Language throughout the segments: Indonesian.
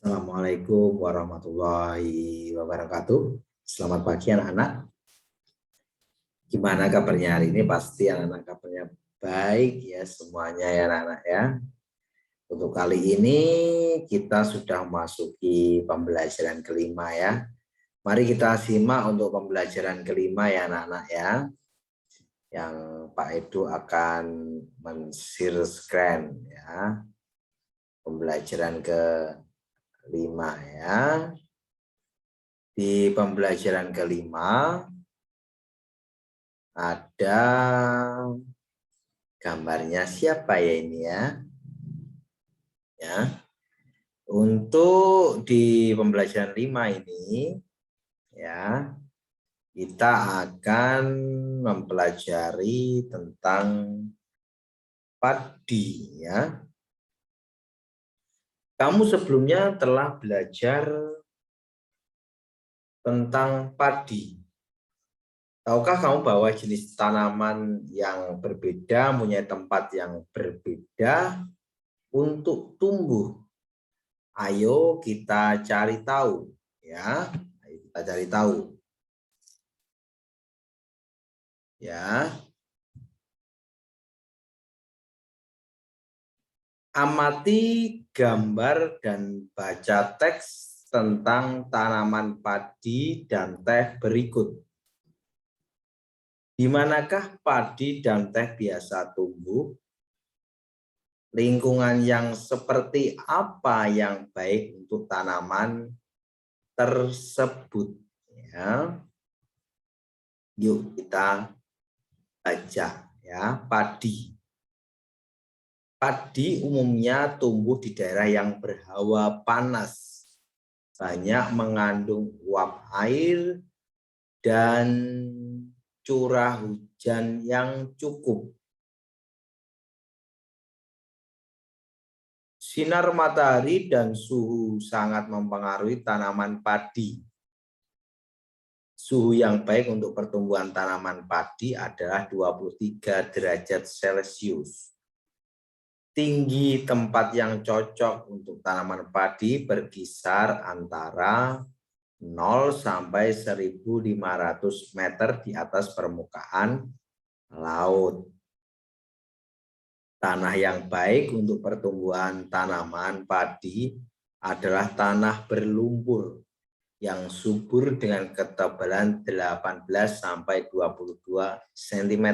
Assalamualaikum warahmatullahi wabarakatuh. Selamat pagi anak-anak. Gimana kabarnya hari ini? Pasti anak-anak kabarnya baik ya semuanya ya anak-anak ya. Untuk kali ini kita sudah memasuki pembelajaran kelima ya. Mari kita simak untuk pembelajaran kelima ya anak-anak ya. Yang Pak Edu akan men-share screen ya. Pembelajaran kelima ya. Di pembelajaran kelima ada gambarnya siapa ya ini ya? Ya. Untuk di pembelajaran 5 ini ya, kita akan mempelajari tentang padi ya. Kamu sebelumnya telah belajar tentang padi. Tahukah kamu bahwa jenis tanaman yang berbeda punya tempat yang berbeda untuk tumbuh? Ayo kita cari tahu ya. Ayo kita cari tahu. Ya. Amati gambar dan baca teks tentang tanaman padi dan teh berikut. Di manakah padi dan teh biasa tumbuh? Lingkungan yang seperti apa yang baik untuk tanaman tersebut? Ya. Yuk kita baca ya, padi. Padi umumnya tumbuh di daerah yang berhawa panas, banyak mengandung uap air dan curah hujan yang cukup. Sinar matahari dan suhu sangat mempengaruhi tanaman padi. Suhu yang baik untuk pertumbuhan tanaman padi adalah 23 derajat Celcius. Tinggi tempat yang cocok untuk tanaman padi berkisar antara 0 sampai 1.500 meter di atas permukaan laut. Tanah yang baik untuk pertumbuhan tanaman padi adalah tanah berlumpur yang subur dengan ketebalan 18 sampai 22 cm.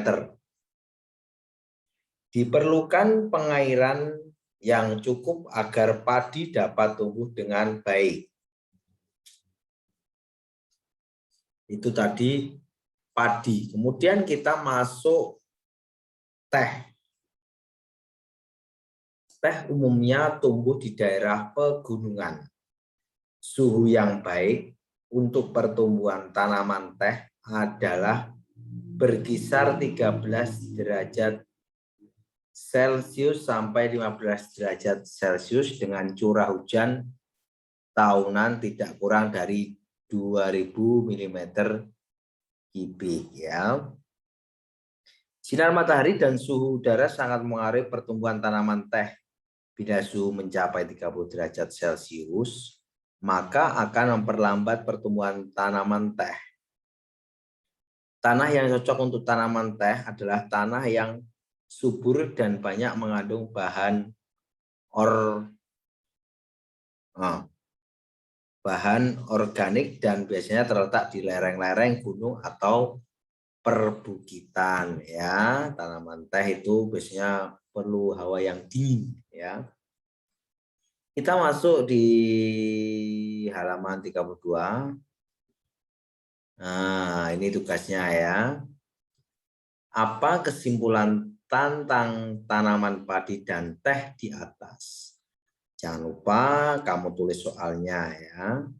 Diperlukan pengairan yang cukup agar padi dapat tumbuh dengan baik. Itu tadi padi. Kemudian kita masuk teh. Teh umumnya tumbuh di daerah pegunungan. Suhu yang baik untuk pertumbuhan tanaman teh adalah berkisar 13 derajat Celcius sampai 15 derajat Celcius dengan curah hujan tahunan tidak kurang dari 2000 mm kubik ya. Sinar matahari dan suhu udara sangat mengaruhi pertumbuhan tanaman teh. Bila suhu mencapai 30 derajat Celcius, maka akan memperlambat pertumbuhan tanaman teh. Tanah yang cocok untuk tanaman teh adalah tanah yang subur dan banyak mengandung bahan organik dan biasanya terletak di lereng-lereng gunung atau perbukitan ya. Tanaman teh itu biasanya perlu hawa yang dingin ya. Kita masuk di halaman 32. Nah, ini tugasnya ya. Apa kesimpulan tentang tanaman padi dan teh di atas? Jangan lupa kamu tulis soalnya ya.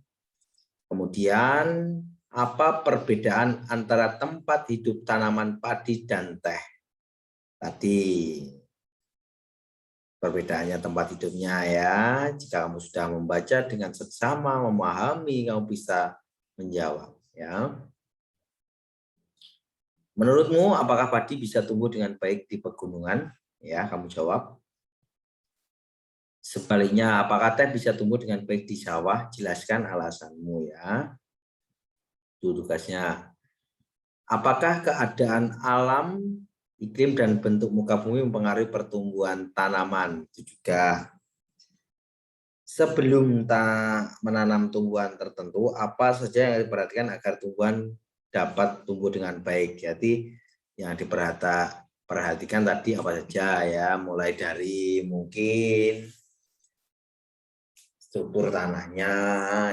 Kemudian, apa perbedaan antara tempat hidup tanaman padi dan teh? Tadi perbedaannya tempat hidupnya ya. Jika kamu sudah membaca dengan seksama, memahami, kamu bisa menjawab ya. Menurutmu apakah padi bisa tumbuh dengan baik di pegunungan? Ya, kamu jawab. Sebaliknya, apakah teh bisa tumbuh dengan baik di sawah? Jelaskan alasanmu ya. Itu tugasnya. Apakah keadaan alam, iklim, dan bentuk muka bumi mempengaruhi pertumbuhan tanaman? Itu juga. Sebelum menanam tumbuhan tertentu, apa saja yang diperhatikan agar tumbuhan dapat tumbuh dengan baik? Jadi yang diperhatikan tadi apa saja ya, mulai dari mungkin struktur tanahnya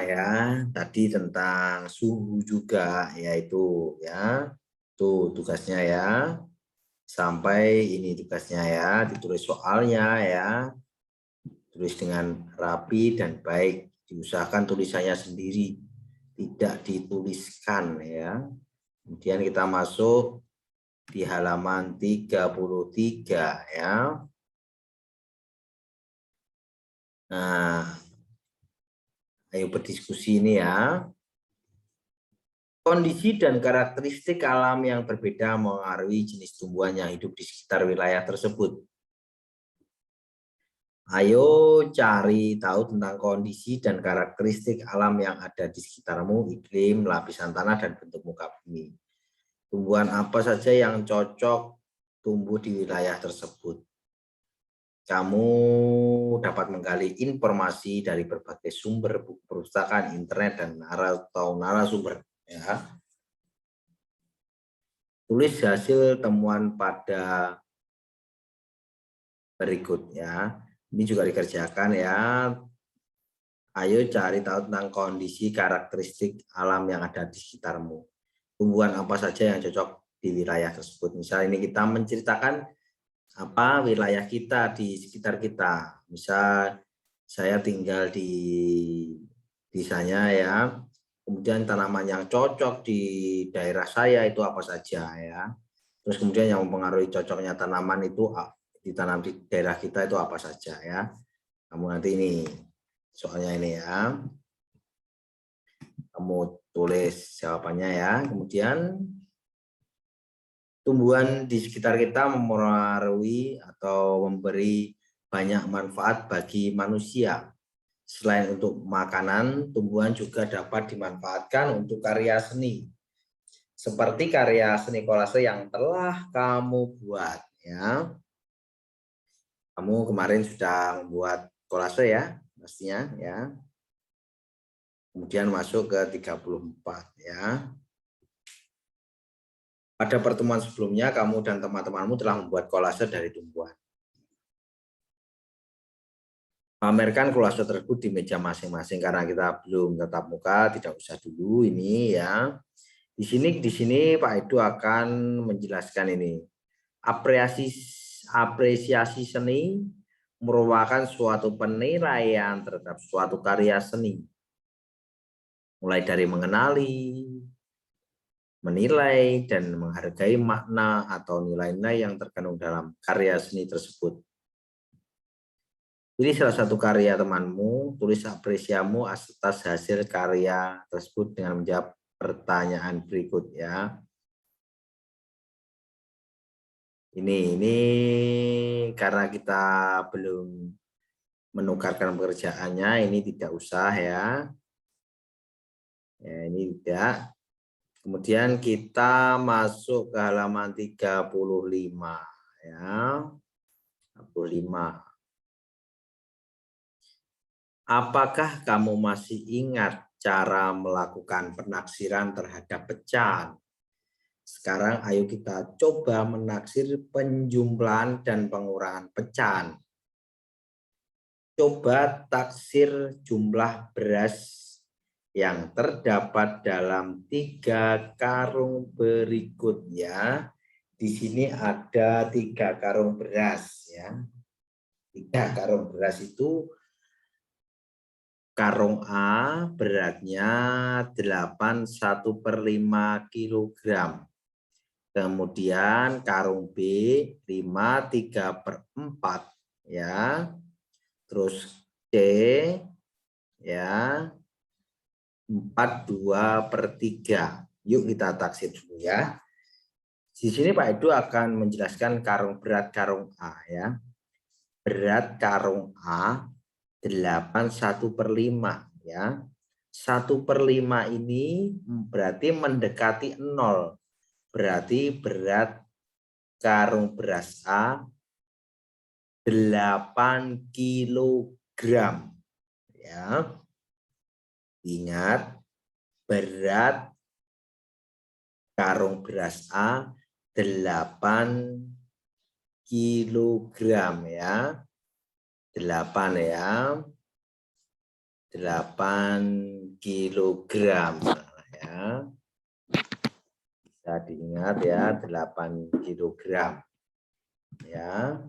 ya, tadi tentang suhu juga yaitu ya, tuh tugasnya ya, sampai ini tugasnya ya, ditulis soalnya ya, tulis dengan rapi dan baik, diusahakan tulisannya sendiri, tidak dituliskan ya. Kemudian kita masuk di halaman 33 ya. Nah, ayo berdiskusi ini ya. Kondisi dan karakteristik alam yang berbeda mengaruhi jenis tumbuhan yang hidup di sekitar wilayah tersebut. Ayo cari tahu tentang kondisi dan karakteristik alam yang ada di sekitarmu, iklim, lapisan tanah, dan bentuk muka bumi. Tumbuhan apa saja yang cocok tumbuh di wilayah tersebut. Kamu dapat menggali informasi dari berbagai sumber buku perpustakaan, internet, dan narasumber. Ya. Tulis hasil temuan pada berikut ya. Ini juga dikerjakan ya. Ayo cari tahu tentang kondisi karakteristik alam yang ada di sekitarmu. Tumbuhan apa saja yang cocok di wilayah tersebut. Misal ini kita menceritakan apa wilayah kita di sekitar kita. Misal saya tinggal di desanya ya. Kemudian tanaman yang cocok di daerah saya itu apa saja ya. Terus kemudian yang mempengaruhi cocoknya tanaman itu ditanam di daerah kita itu apa saja ya. Kamu nanti ini soalnya ini ya. Kamu tulis jawabannya ya. Kemudian tumbuhan di sekitar kita mempengaruhi atau memberi banyak manfaat bagi manusia. Selain untuk makanan, tumbuhan juga dapat dimanfaatkan untuk karya seni. Seperti karya seni kolase yang telah kamu buat ya. Kamu kemarin sudah membuat kolase ya, pastinya ya. Kemudian masuk ke 34 ya. Pada pertemuan sebelumnya, kamu dan teman-temanmu telah membuat kolase dari tumbuhan. Pamerkan kolase tersebut di meja masing-masing karena kita belum tatap muka, tidak usah dulu ini ya. Di sini Pak Edu akan menjelaskan ini. Apresiasi seni merupakan suatu penilaian terhadap suatu karya seni. Mulai dari mengenali, menilai, dan menghargai makna atau nilai-nilai yang terkandung dalam karya seni tersebut. Pilih salah satu karya temanmu, tulis apresiamu atas hasil karya tersebut dengan menjawab pertanyaan berikut ya. Ini karena kita belum menukarkan pekerjaannya, ini tidak usah ya. Ya, ini tidak. Kemudian kita masuk ke halaman 35 ya. 35. Apakah kamu masih ingat cara melakukan penaksiran terhadap pecahan? Sekarang ayo kita coba menaksir penjumlahan dan pengurangan pecahan. Coba taksir jumlah beras yang terdapat dalam 3 karung berikutnya. Di sini ada 3 karung beras ya. 3 karung beras itu karung A beratnya 81/5 kg. Kemudian karung B 53/4 ya. Terus C ya 42/3. Yuk kita taksir dulu ya. Di sini Pak Edu akan menjelaskan karung berat karung A ya. Berat karung A 8 1/5 ya. 1/5 ini berarti mendekati 0. Berarti berat karung beras A 8 kilogram ya. Ingat, berat karung beras A 8 kilogram ya. 8 ya. 8 kilogram ya. Bisa diingat ya, 8 kilogram ya.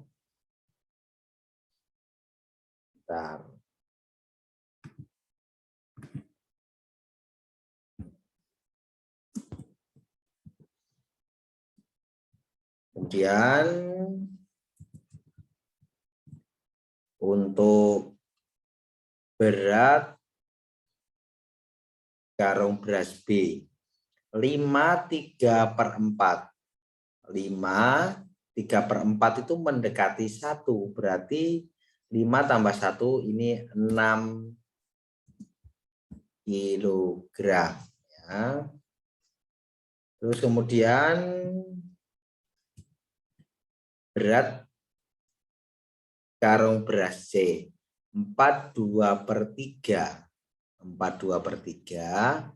Bentar. Kemudian untuk berat karung beras B 5/3/4. 5/3/4 itu mendekati 1, berarti 5 tambah 1 ini 6 kilogram ya. Terus kemudian berat karung beras C 4/2/3. 4/2/3.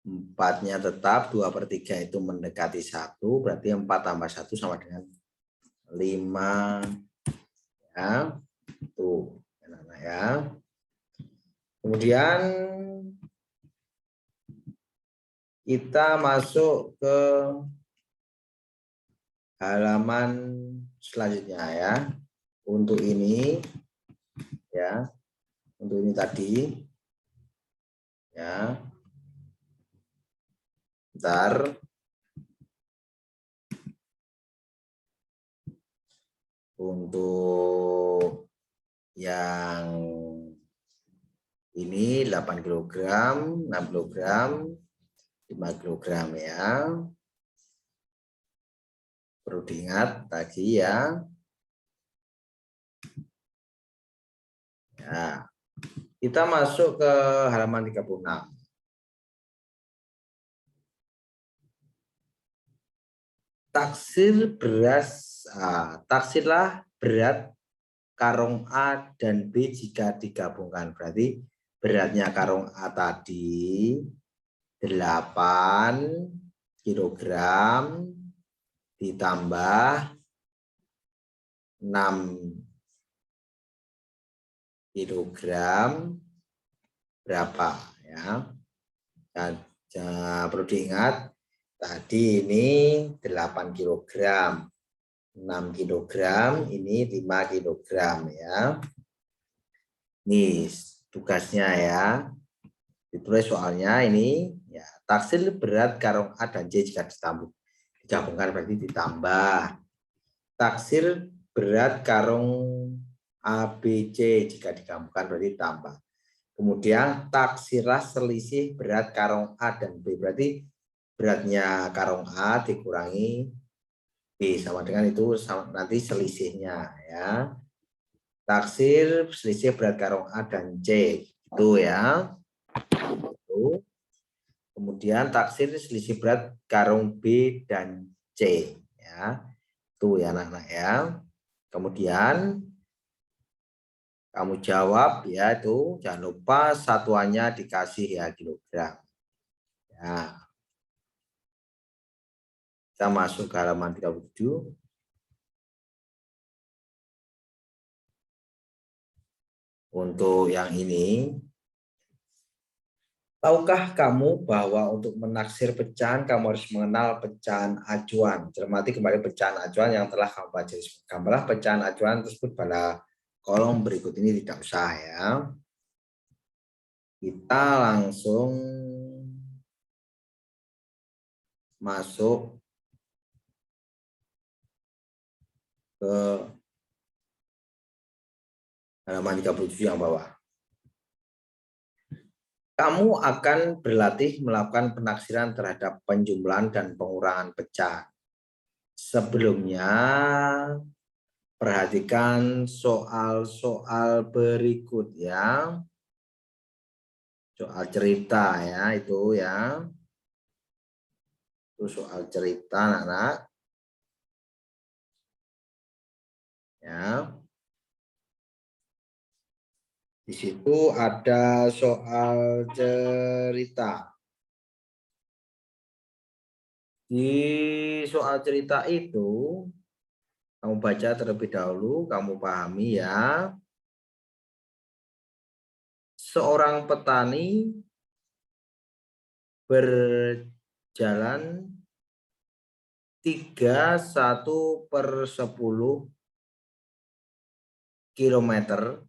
4-nya tetap, 2/3 itu mendekati 1, berarti 4 tambah 1 sama dengan 5 ya. Tuh, anak-anak ya. Kemudian kita masuk ke halaman selanjutnya ya. Untuk ini ya. Untuk ini tadi ya. Bentar. Untuk yang ini 8 kilogram, 6 kilogram, 5 kilogram ya. Perlu diingat tadi ya. Ya. Kita masuk ke halaman 36. Taksir beras A. Taksirlah berat karung A dan B jika digabungkan. Berarti beratnya karung A tadi 8 kilogram ditambah 6 kilogram berapa ya. Dan perlu diingat tadi ini 8 kilogram. 6 kilogram, ini 5 kilogram ya. Nih tugasnya ya. Ditulis soalnya ini ya, taksir berat karung A dan C jika digabungkan berarti ditambah. Taksir berat karung A, B, C jika digabungkan berarti ditambah. Kemudian taksirlah selisih berat karung A dan B, berarti beratnya karung A dikurangi B sama dengan itu nanti selisihnya ya. Taksir selisih berat karung A dan C itu ya. Itu. Kemudian taksir selisih berat karung B dan C ya. Itu ya anak-anak ya. Kemudian kamu jawab ya itu, jangan lupa satuannya dikasih ya kilogram. Ya. Kita masuk ke halaman 37. Untuk yang ini, tahukah kamu bahwa untuk menaksir pecahan kamu harus mengenal pecahan acuan? Cermati kembali pecahan acuan yang telah kamu pelajari. Gambarlah pecahan acuan tersebut pada kolom berikut ini, tidak usah ya. Kita langsung masuk ke halaman 37 yang bawah. Kamu akan berlatih melakukan penaksiran terhadap penjumlahan dan pengurangan pecahan. Sebelumnya, Perhatikan soal-soal berikut ya. Soal cerita ya itu ya. Itu soal cerita anak-anak. Ya. Di situ ada soal cerita. Di soal cerita itu kamu baca terlebih dahulu, kamu pahami ya. Seorang petani berjalan 31/10 kilometer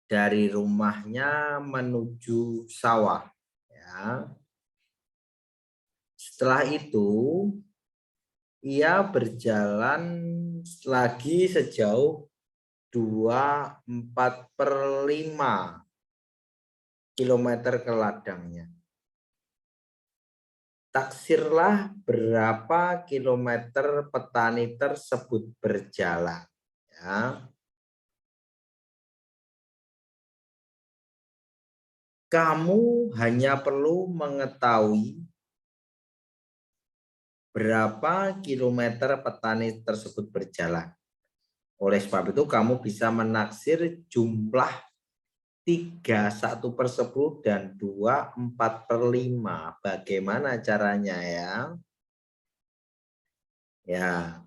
dari rumahnya menuju sawah. Ya. Setelah itu, ia berjalan lagi sejauh 24/5 kilometer ke ladangnya. Taksirlah berapa kilometer petani tersebut berjalan. Ya. Kamu hanya perlu mengetahui berapa kilometer petani tersebut berjalan. Oleh sebab itu kamu bisa menaksir jumlah 31/10 dan 24/5. Bagaimana caranya ya? Ya,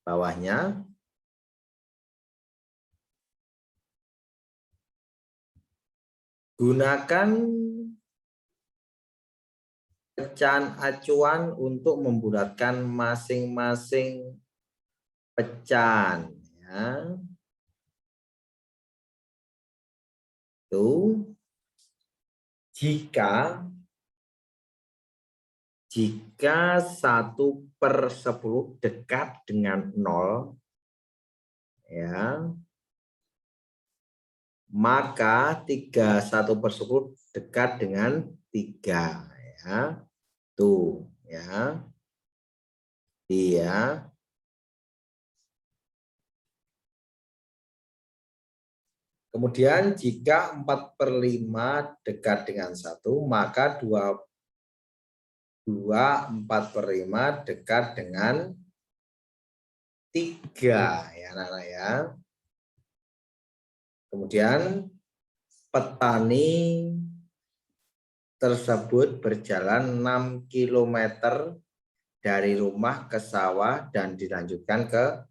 bawahnya. Gunakan pecahan acuan untuk membulatkan masing-masing pecahan. Ya. Tuh. Jika 1/10 dekat dengan 0, ya, maka 31/10 dekat dengan 3. Ya. Tuh, ya. Iya. Kemudian jika 4/5 dekat dengan 1, maka 4/5 dekat dengan 3. Ya, anak-anak ya. Kemudian petani tersebut berjalan 6 kilometer dari rumah ke sawah dan dilanjutkan ke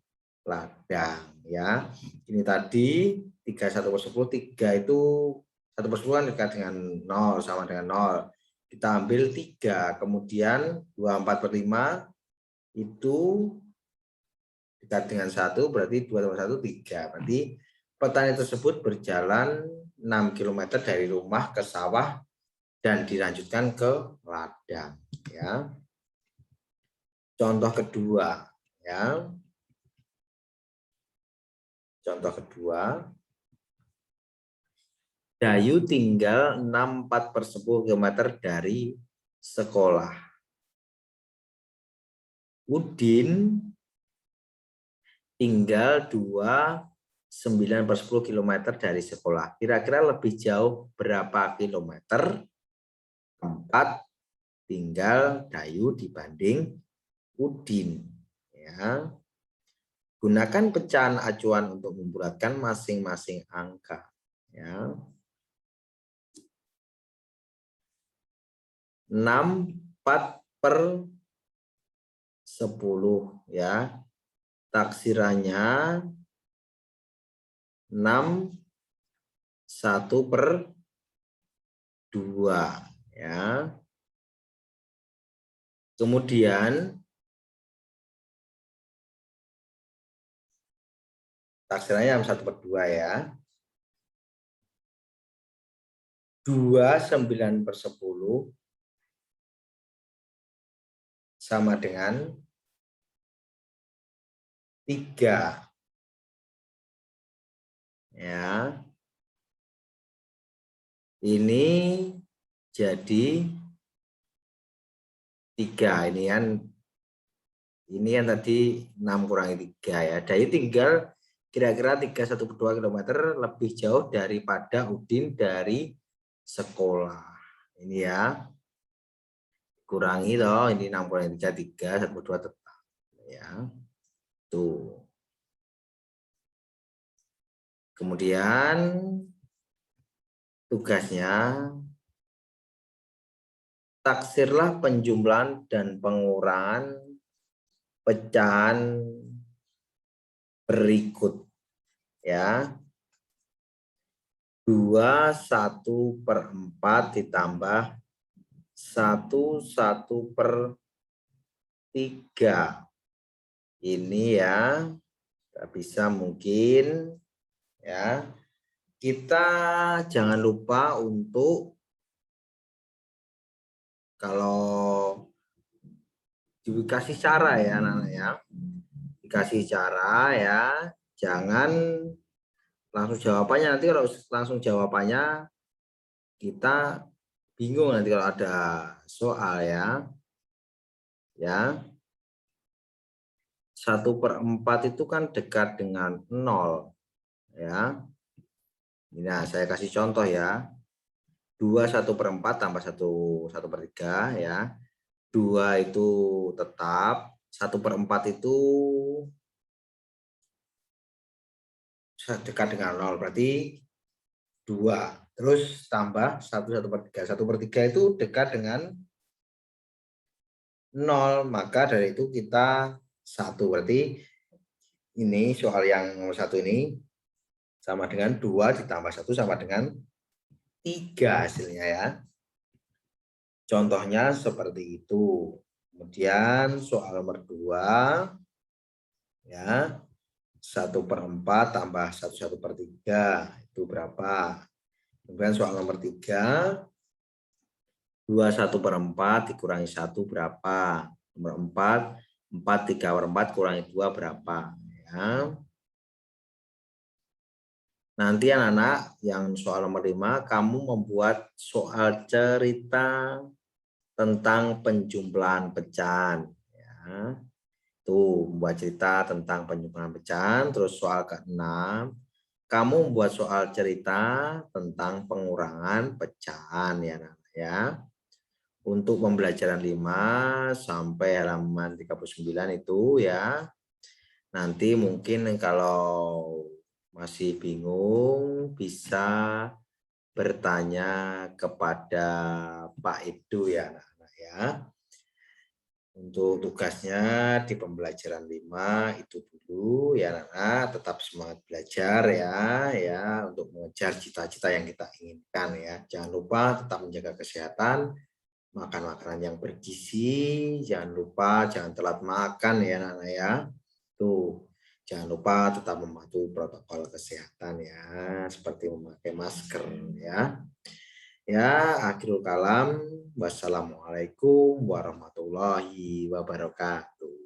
ladang. Ya, ini tadi 31/10, 3 itu 1/10 kan dekat dengan 0, sama dengan 0. Kita ambil 3, kemudian 24/5 itu dekat dengan 1, berarti 2/1, 3. Berarti petani tersebut berjalan 6 km dari rumah ke sawah dan dilanjutkan ke ladang. Ya. Contoh kedua, ya. Contoh kedua, Dayu tinggal 64/10 km dari sekolah. Udin tinggal 29/10 km dari sekolah. Kira-kira lebih jauh berapa kilometer tempat tinggal Dayu dibanding Udin? Ya. Gunakan pecahan acuan untuk membulatkan masing-masing angka. Ya. 6/4/10 ya. Taksirannya 6 1/2 ya. Kemudian taksirannya 1/2 ya. 29/10 sama dengan 3. Ya. Ini jadi 3. Ini yang tadi 6 kurangi 3 ya. Jadi tinggal kira-kira 3,1 kilometer lebih jauh daripada Udin dari sekolah. Ini ya. Kurangi toh, ini 6 kurangi 3, 3,1 tetap. Ya. Tuh. Kemudian tugasnya taksirlah penjumlahan dan pengurangan pecahan berikut ya. 2/1/4 ditambah 1/1/3. Ini ya bisa mungkin ya. Kita jangan lupa untuk kalau dikasih cara ya anak-anak ya. Dikasih cara ya, jangan langsung jawabannya. Nanti kalau langsung jawabannya kita bingung nanti kalau ada soal ya. Ya. 1/4 itu kan dekat dengan 0 ya. Nah, saya kasih contoh ya. 2/1/4 tambah 1/3 ya. 2 itu tetap, 1/4 itu dekat dengan 0 berarti 2. Terus tambah 1/3. 1/3 itu dekat dengan 0, maka dari itu kita 1. Berarti ini soal yang nomor 1 ini sama dengan 2 ditambah 1 sama dengan 3 hasilnya ya. Contohnya seperti itu. Kemudian soal nomor 2 ya. 1/4 tambah 1/3 itu berapa? Kemudian soal nomor 3, 2/1/4 dikurangi 1 berapa? Nomor 4, 4/3/4 kurangi 2 berapa? Ya. Nanti anak-anak yang soal nomor 5, kamu membuat soal cerita tentang penjumlahan pecahan. Ya. Tuh, membuat cerita tentang penjumlahan pecahan. Terus soal ke-6, kamu membuat soal cerita tentang pengurangan pecahan ya anak ya. Untuk pembelajaran 5 sampai halaman 39 itu ya. Nanti mungkin kalau masih bingung bisa bertanya kepada Pak Edu ya anak-anak ya. Untuk tugasnya di pembelajaran 5 itu dulu ya anak-anak, tetap semangat belajar ya untuk mengejar cita-cita yang kita inginkan ya. Jangan lupa tetap menjaga kesehatan, makan makanan yang bergizi, jangan lupa jangan telat makan ya anak-anak ya. Tuh, jangan lupa tetap mematuhi protokol kesehatan ya, seperti memakai masker ya. Ya, akhirul kalam. Wassalamualaikum warahmatullahi wabarakatuh.